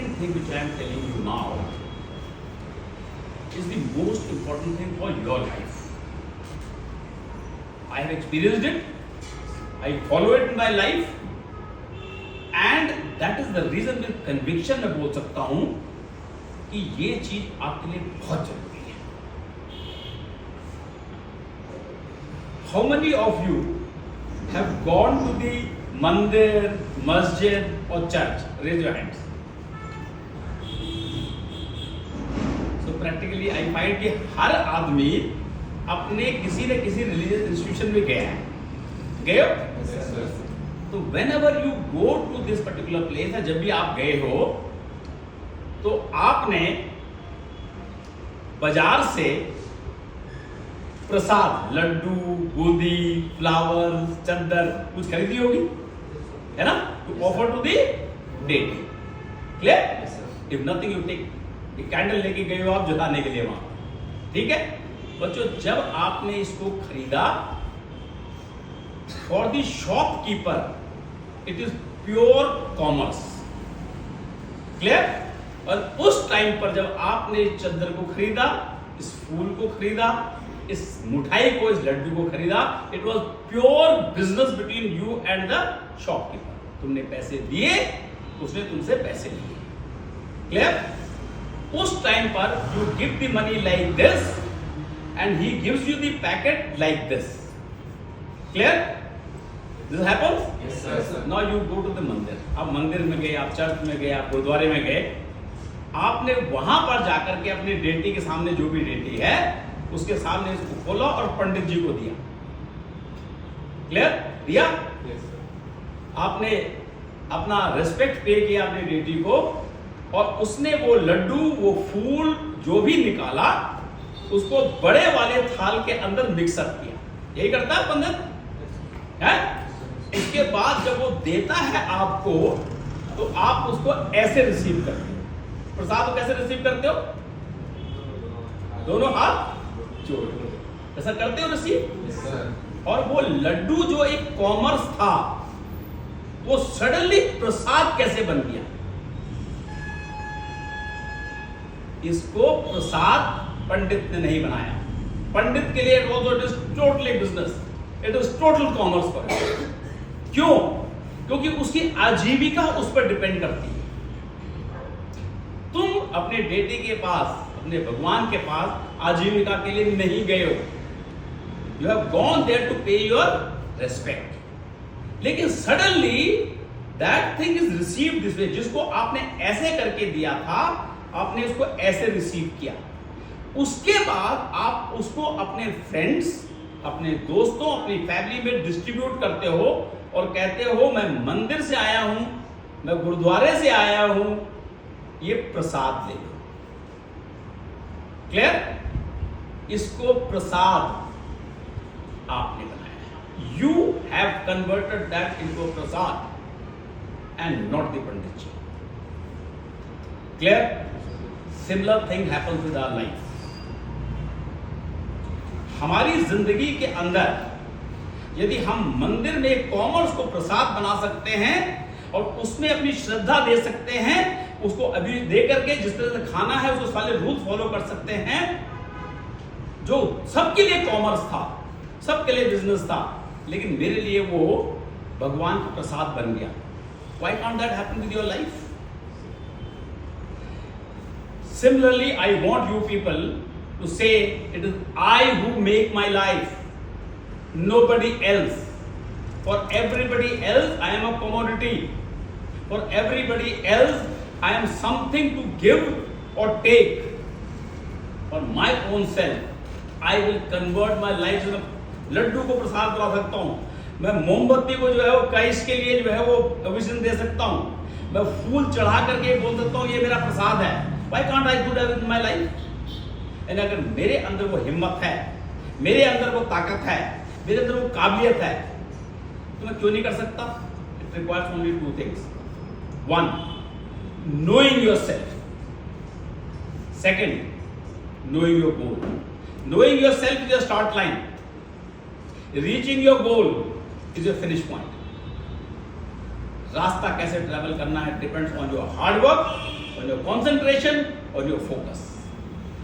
second thing which I am telling you now is the most important thing for your life. I have experienced it, I follow it in my life, and that is the reason with conviction मैं बोल सकता हूं कि ये चीज आपके लिए बहुत जरूरी है. How many of you have gone to the mandir, masjid or church? Raise your hands. So practically I find कि हर आदमी अपने किसी न किसी रिलीजियस इंस्टीट्यूशन में गया है. गए हो? तो whenever you go to this particular place, जब भी आप गए हो तो आपने बाजार से प्रसाद, लड्डू, बूंदी, फ्लावर, चद्दर कुछ खरीदी होगी, है ना? To offer to the deity. Clear? If nothing, you take एक कैंडल लेके गए हो आप जलाने के लिए वहां. ठीक है बच्चों, जब आपने इसको खरीदा, for the shopkeeper it is pure commerce. Clear? और उस टाइम पर जब आपने इस चद्दर को खरीदा, इस फूल को खरीदा, इस मिठाई को, इस लड्डू को खरीदा, it was pure business between you and the shopkeeper. तुमने पैसे दिए, उसने तुमसे पैसे लिए. क्लियर? उस टाइम पर you give the money like this and he gives you the packet like this. Clear? This happens? Yes, sir. Now you go to the mandir. आप मंदिर में गए, आप चर्च में गए, आप गुरुद्वारे में गए, आपने वहां पर जाकर के अपनी डेटी के सामने, जो भी डेटी है उसके सामने इसको खोला और पंडित जी को दिया. क्लियर? दिया? Yes, sir. आपने अपना रेस्पेक्ट पे किया अपनी डेटी को, और उसने वो लड्डू, वो फूल जो भी निकाला, उसको बड़े वाले थाल के अंदर मिक्सअप किया. यही करता है पंडित, है? इसके बाद जब वो देता है आपको, तो आप उसको ऐसे रिसीव करते हो. प्रसाद को कैसे रिसीव करते हो? दोनों हाथ जोड़ के. ऐसा करते हो रिसीव? Yes, sir. और वो लड्डू जो एक कॉमर्स था, वो सडनली प्रसाद कैसे बन गया? इसको प्रसाद पंडित ने नहीं बनाया. पंडित के लिए it is totally business, it is total commerce पर. क्यों? क्योंकि उसकी आजीविका उस पर डिपेंड करती है. तुम अपने डेटी के पास, अपने भगवान के पास आजीविका के लिए नहीं गए हो. You have gone there to pay your respect. लेकिन suddenly that thing is received this way. जिसको आपने ऐसे करके दिया था, आपने उसको ऐसे रिसीव किया. उसके बाद आप उसको अपने फ्रेंड्स, अपने दोस्तों, अपनी फैमिली में डिस्ट्रीब्यूट करते हो और कहते हो मैं मंदिर से आया हूं, मैं गुरुद्वारे से आया हूं, ये प्रसाद ले लो. क्लियर? इसको प्रसाद आपने बनाया. You have converted that into prasad and not the pandit ji. Clear? Similar thing happens with our life. हमारी जिंदगी के अंदर यदि हम मंदिर में कॉमर्स को प्रसाद बना सकते हैं और उसमें अपनी श्रद्धा दे सकते हैं, उसको अभी दे करके जिस तरह से खाना है उसको सारे रूल फॉलो कर सकते हैं, जो सबके लिए कॉमर्स था, सबके लिए बिजनेस था, लेकिन मेरे लिए वो भगवान का प्रसाद बन गया. Why can't that happen with your life? Similarly, I want you people to say, it is I who make my life, nobody else. For everybody else, I am a commodity. For everybody else, I am something to give or take. For my own self, I will convert my life. लड्डू को प्रसाद बना सकता हूँ, मैं मोमबत्ती को जो है वो काइश के लिए जो है वो विजन दे सकता हूँ, मैं फूल चढ़ा करके बोल सकता हूँ ये मेरा प्रसाद है. Why can't I do that in my life? And अगर मेरे अंदर वो हिम्मत है, मेरे अंदर वो ताकत है, मेरे अंदर वो काबिलियत है, तो मैं क्यों नहीं कर सकता? It requires only two things. One, knowing yourself. Second, knowing your goal. Knowing yourself is your start line. Reaching your goal is your finish point. रास्ता कैसे ट्रैवल करना है depends on your hard work on your concentration, on your focus.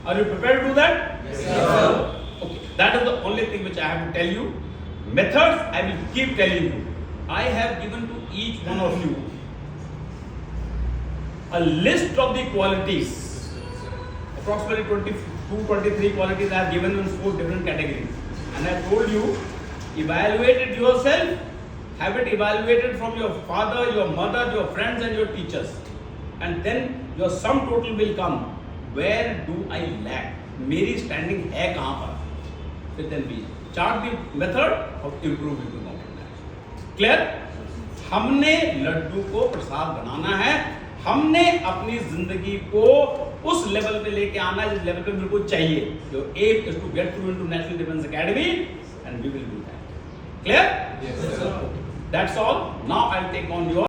Are you prepared to do that? Yes, sir. Okay, that is the only thing which I have to tell you. Methods, I will keep telling you. I have given to each one of you a list of the qualities, approximately 22, 23 qualities I have given in 4 different categories. And I told you, evaluate it yourself, have it evaluated from your father, your mother, your friends and your teachers. And then your sum total will come. Where do I lack? मेरी standing है कहाँ पर? Then we chart the method of improving the comprehension. Clear? हमने लड्डू को प्रसाद बनाना है, हमने अपनी जिंदगी को उस लेवल पे लेके आना है जिस लेवल पे मेरे को चाहिए. Your aim is to get through into National Defence Academy and we will do that. Clear? Yes, sir. That's all. Now I'll take on your